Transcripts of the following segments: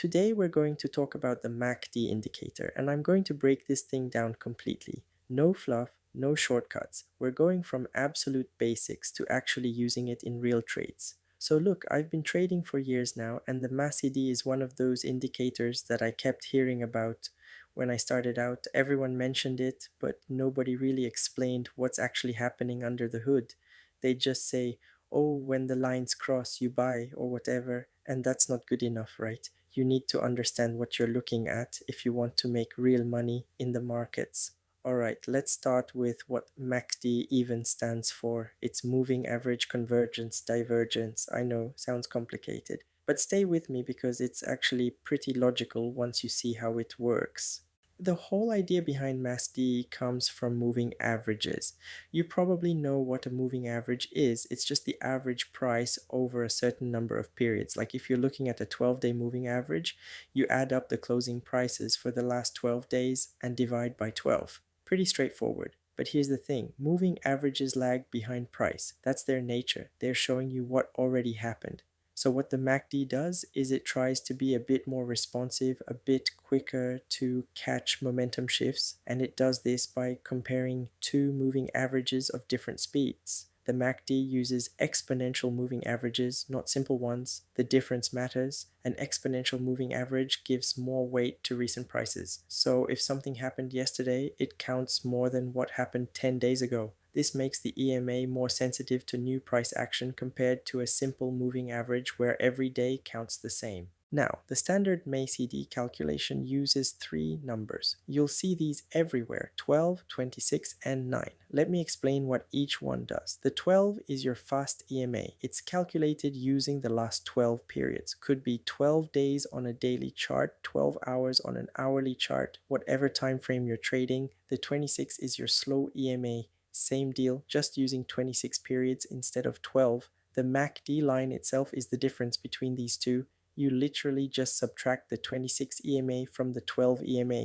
Today we're going to talk about the MACD indicator, and I'm going to break this thing down completely. No fluff, no shortcuts. We're going from absolute basics to actually using it in real trades. So look, I've been trading for years now, and the MACD is one of those indicators that I kept hearing about when I started out. Everyone mentioned it, but nobody really explained what's actually happening under the hood. They just say, oh, when the lines cross, you buy or whatever, and that's not good enough, right? You need to understand what you're looking at if you want to make real money in the markets. All right, let's start with what MACD even stands for. It's moving average convergence divergence. I know, sounds complicated, but stay with me because it's actually pretty logical once you see how it works. The whole idea behind MACD comes from moving averages. You probably know what a moving average is. It's just the average price over a certain number of periods. Like if you're looking at a 12-day moving average, you add up the closing prices for the last 12 days and divide by 12. Pretty straightforward. But here's the thing, moving averages lag behind price. That's their nature. They're showing you what already happened. So what the MACD does is it tries to be a bit more responsive, a bit quicker to catch momentum shifts, and it does this by comparing two moving averages of different speeds. The MACD uses exponential moving averages, not simple ones. The difference matters. An exponential moving average gives more weight to recent prices. So if something happened yesterday, it counts more than what happened 10 days ago. This makes the EMA more sensitive to new price action compared to a simple moving average where every day counts the same. Now, the standard MACD calculation uses three numbers. You'll see these everywhere, 12, 26, and 9. Let me explain what each one does. The 12 is your fast EMA. It's calculated using the last 12 periods. Could be 12 days on a daily chart, 12 hours on an hourly chart, whatever time frame you're trading. The 26 is your slow EMA. Same deal, just using 26 periods instead of 12. The MACD line itself is the difference between these two. You literally just subtract the 26 EMA from the 12 EMA.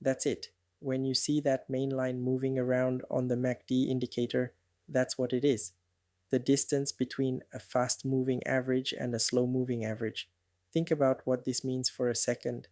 That's it. When you see that main line moving around on the MACD indicator, that's what it is. The distance between a fast moving average and a slow moving average. Think about what this means for a second.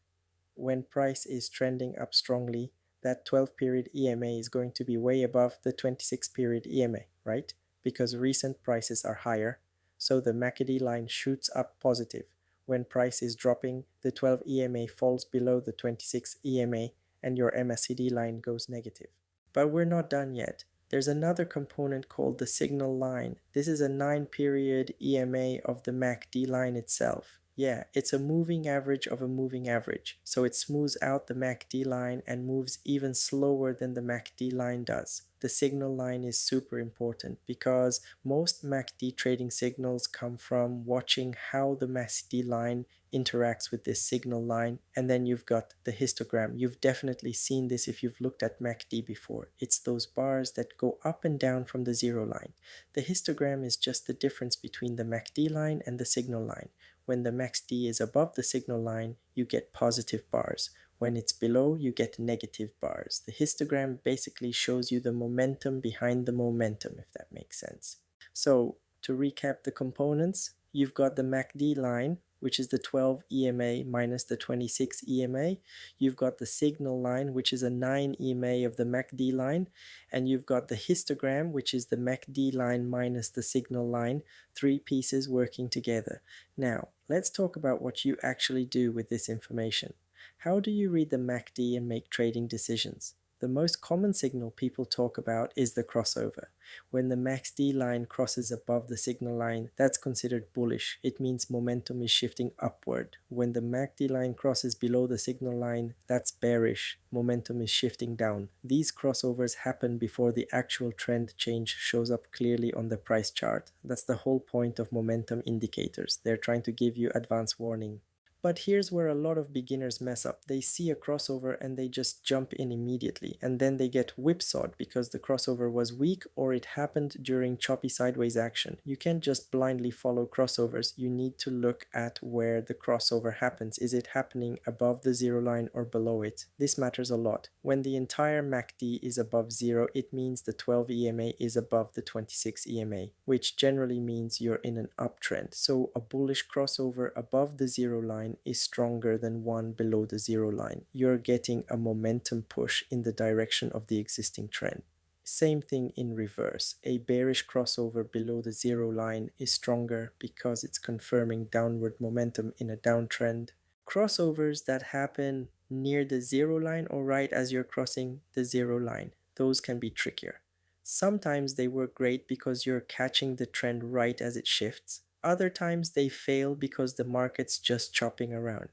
When price is trending up strongly, that 12 period EMA is going to be way above the 26 period EMA, right? Because recent prices are higher, so the MACD line shoots up positive. When price is dropping, the 12 EMA falls below the 26 EMA and your MACD line goes negative. But we're not done yet. There's another component called the signal line. This is a 9-period EMA of the MACD line itself. Yeah, it's a moving average of a moving average, so it smooths out the MACD line and moves even slower than the MACD line does. The signal line is super important because most MACD trading signals come from watching how the MACD line interacts with this signal line, and then you've got the histogram. You've definitely seen this if you've looked at MACD before. It's those bars that go up and down from the zero line. The histogram is just the difference between the MACD line and the signal line. When the MACD is above the signal line, you get positive bars. When it's below, you get negative bars. The histogram basically shows you the momentum behind the momentum, if that makes sense. So, to recap the components, you've got the MACD line, which is the 12 EMA minus the 26 EMA. You've got the signal line, which is a 9 EMA of the MACD line. And you've got the histogram, which is the MACD line minus the signal line, three pieces working together. Now, let's talk about what you actually do with this information. How do you read the MACD and make trading decisions? The most common signal people talk about is the crossover. When the MACD line crosses above the signal line, that's considered bullish. It means momentum is shifting upward. When the MACD line crosses below the signal line, that's bearish. Momentum is shifting down. These crossovers happen before the actual trend change shows up clearly on the price chart. That's the whole point of momentum indicators. They're trying to give you advance warning. But here's where a lot of beginners mess up. They see a crossover and they just jump in immediately, and then they get whipsawed because the crossover was weak or it happened during choppy sideways action. You can't just blindly follow crossovers. You need to look at where the crossover happens. Is it happening above the zero line or below it? This matters a lot. When the entire MACD is above zero, it means the 12 EMA is above the 26 EMA, which generally means you're in an uptrend. So a bullish crossover above the zero line line is stronger than one below the zero line. You're getting a momentum push in the direction of the existing trend. Same thing in reverse. A bearish crossover below the zero line is stronger because it's confirming downward momentum in a downtrend. Crossovers that happen near the zero line or right as you're crossing the zero line, those can be trickier. Sometimes they work great because you're catching the trend right as it shifts. Other times they fail because the market's just chopping around.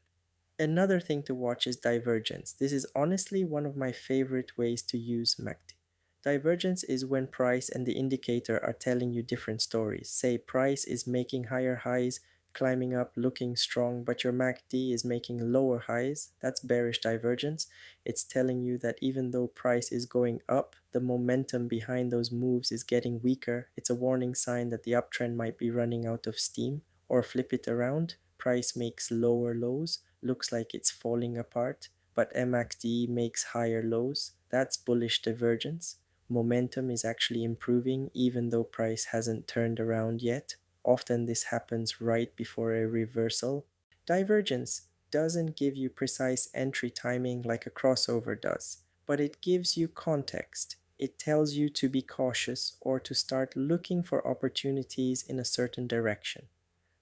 Another thing to watch is divergence. This is honestly one of my favorite ways to use MACD. Divergence is when price and the indicator are telling you different stories. Say price is making higher highs, climbing up, looking strong, but your MACD is making lower highs. That's bearish divergence. It's telling you that even though price is going up, the momentum behind those moves is getting weaker. It's a warning sign that the uptrend might be running out of steam. Or flip it around, price makes lower lows, looks like it's falling apart, but MACD makes higher lows. That's bullish divergence. Momentum is actually improving even though price hasn't turned around yet. Often this happens right before a reversal. Divergence doesn't give you precise entry timing like a crossover does, but it gives you context. It tells you to be cautious or to start looking for opportunities in a certain direction.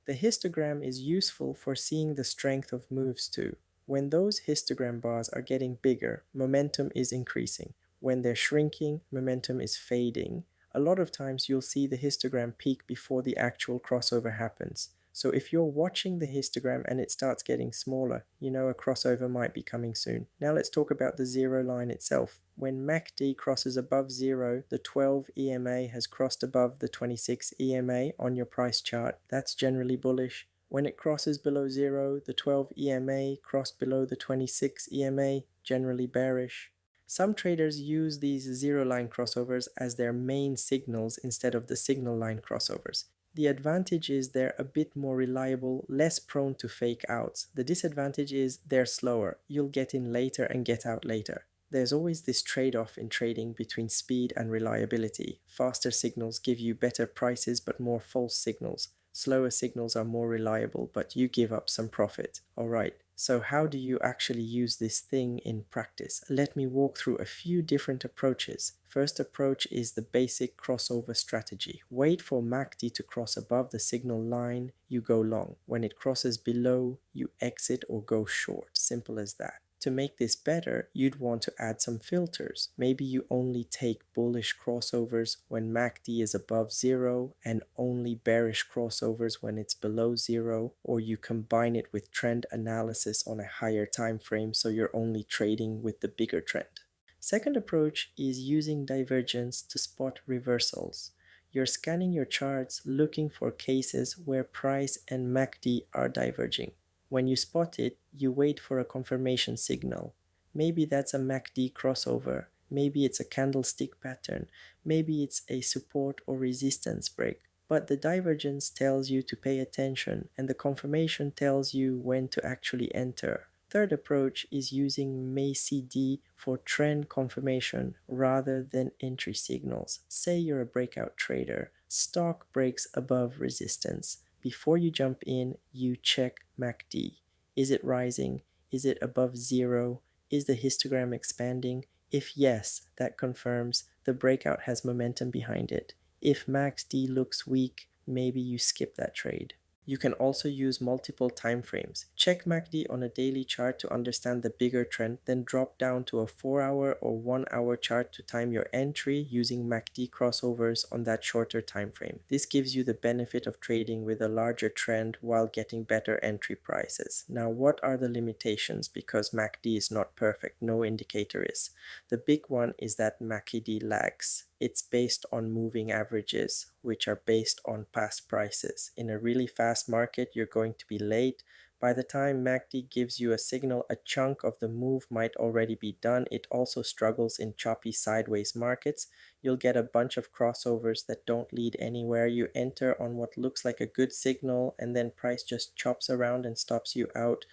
The histogram is useful for seeing the strength of moves too. When those histogram bars are getting bigger, momentum is increasing. When they're shrinking, momentum is fading. A lot of times you'll see the histogram peak before the actual crossover happens. So if you're watching the histogram and it starts getting smaller, you know a crossover might be coming soon. Now let's talk about the zero line itself. When MACD crosses above zero, the 12 EMA has crossed above the 26 EMA on your price chart. That's generally bullish. When it crosses below zero, the 12 EMA crossed below the 26 EMA, generally bearish. Some traders use these zero line crossovers as their main signals instead of the signal line crossovers. The advantage is they're a bit more reliable, less prone to fake outs. The disadvantage is they're slower. You'll get in later and get out later. There's always this trade-off in trading between speed and reliability. Faster signals give you better prices but more false signals. Slower signals are more reliable, but you give up some profit. Alright, so how do you actually use this thing in practice? Let me walk through a few different approaches. First approach is the basic crossover strategy. Wait for MACD to cross above the signal line, you go long. When it crosses below, you exit or go short. Simple as that. To make this better, you'd want to add some filters. Maybe you only take bullish crossovers when MACD is above zero and only bearish crossovers when it's below zero, or you combine it with trend analysis on a higher time frame so you're only trading with the bigger trend. Second approach is using divergence to spot reversals. You're scanning your charts looking for cases where price and MACD are diverging. When you spot it, you wait for a confirmation signal. Maybe that's a MACD crossover, maybe it's a candlestick pattern, maybe it's a support or resistance break. But the divergence tells you to pay attention and the confirmation tells you when to actually enter. Third approach is using MACD for trend confirmation rather than entry signals. Say you're a breakout trader, stock breaks above resistance. Before you jump in, you check MACD. Is it rising? Is it above zero? Is the histogram expanding? If yes, that confirms the breakout has momentum behind it. If MACD looks weak, maybe you skip that trade. You can also use multiple time frames. Check MACD on a daily chart to understand the bigger trend, then drop down to a 4-hour or 1-hour chart to time your entry using MACD crossovers on that shorter time frame. This gives you the benefit of trading with a larger trend while getting better entry prices. Now, what are the limitations? Because MACD is not perfect, no indicator is. The big one is that MACD lags. It's based on moving averages, which are based on past prices. In a really fast market, you're going to be late. By the time MACD gives you a signal, a chunk of the move might already be done. It also struggles in choppy sideways markets. You'll get a bunch of crossovers that don't lead anywhere. You enter on what looks like a good signal and then price just chops around and stops you out.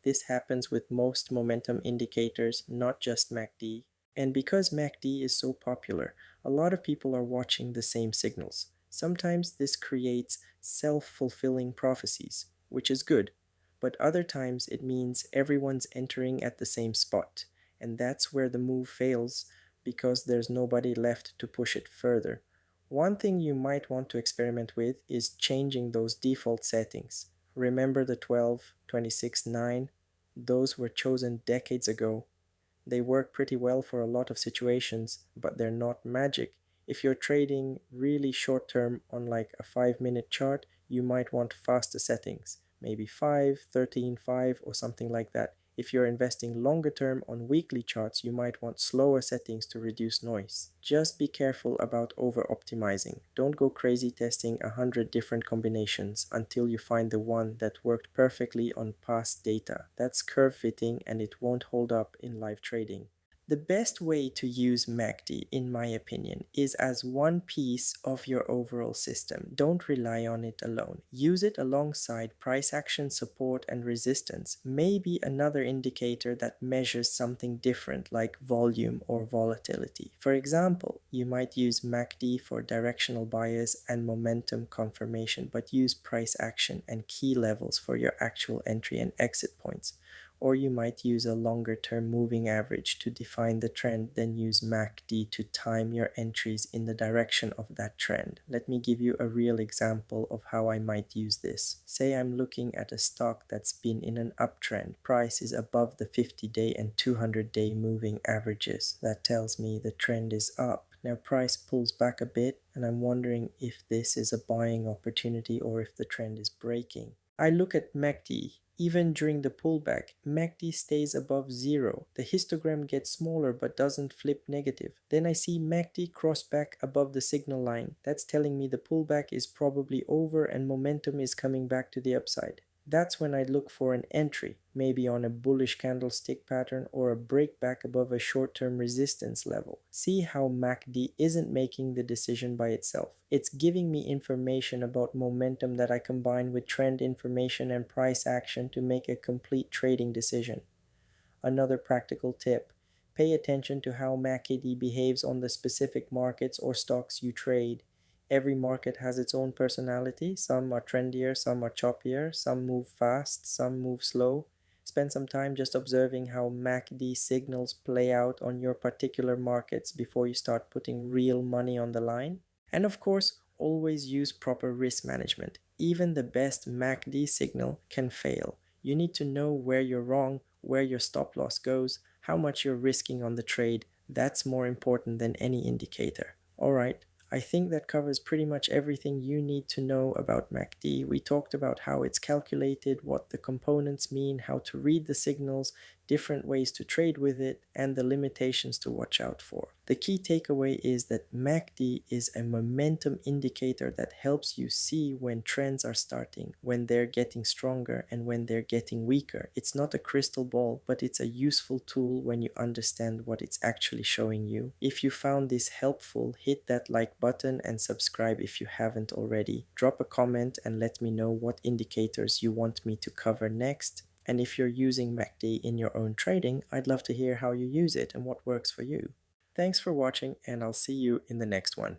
This happens with most momentum indicators, not just MACD. And because MACD is so popular, a lot of people are watching the same signals. Sometimes this creates self-fulfilling prophecies, which is good. but other times it means everyone's entering at the same spot, and that's where the move fails because there's nobody left to push it further. One thing you might want to experiment with is changing those default settings. Remember the 12, 26, 9? Those were chosen decades ago. They work pretty well for a lot of situations, but they're not magic. If you're trading really short term on like a 5-minute chart, you might want faster settings, maybe 5, 13, 5, or something like that. If you're investing longer term on weekly charts, you might want slower settings to reduce noise. Just be careful about over optimizing. Don't go crazy testing 100 different combinations until you find the one that worked perfectly on past data. That's curve fitting and it won't hold up in live trading. The best way to use MACD, in my opinion, is as one piece of your overall system. Don't rely on it alone. Use it alongside price action, support, and resistance. Maybe another indicator that measures something different like volume or volatility. For example, you might use MACD for directional bias and momentum confirmation, but use price action and key levels for your actual entry and exit points. Or you might use a longer term moving average to define the trend, then use MACD to time your entries in the direction of that trend. Let me give you a real example of how I might use this. Say I'm looking at a stock that's been in an uptrend. Price is above the 50-day and 200-day moving averages. That tells me the trend is up. Now price pulls back a bit and I'm wondering if this is a buying opportunity or if the trend is breaking. I look at MACD. Even during the pullback, MACD stays above zero. The histogram gets smaller but doesn't flip negative. Then I see MACD cross back above the signal line. That's telling me the pullback is probably over and momentum is coming back to the upside. That's when I look for an entry, maybe on a bullish candlestick pattern or a break back above a short-term resistance level. See how MACD isn't making the decision by itself. It's giving me information about momentum that I combine with trend information and price action to make a complete trading decision. Another practical tip: pay attention to how MACD behaves on the specific markets or stocks you trade. Every market has its own personality. Some are trendier, some are choppier, some move fast, some move slow. Spend some time just observing how MACD signals play out on your particular markets before you start putting real money on the line. And of course, always use proper risk management. Even the best MACD signal can fail. You need to know where you're wrong, where your stop loss goes, how much you're risking on the trade. That's more important than any indicator. Alright, I think that covers pretty much everything you need to know about MACD. We talked about how it's calculated, what the components mean, how to read the signals, different ways to trade with it, and the limitations to watch out for. The key takeaway is that MACD is a momentum indicator that helps you see when trends are starting, when they're getting stronger, and when they're getting weaker. It's not a crystal ball, but it's a useful tool when you understand what it's actually showing you. If you found this helpful, hit that like button and subscribe if you haven't already. Drop a comment and let me know what indicators you want me to cover next. And if you're using MACD in your own trading, I'd love to hear how you use it and what works for you. Thanks for watching, and I'll see you in the next one.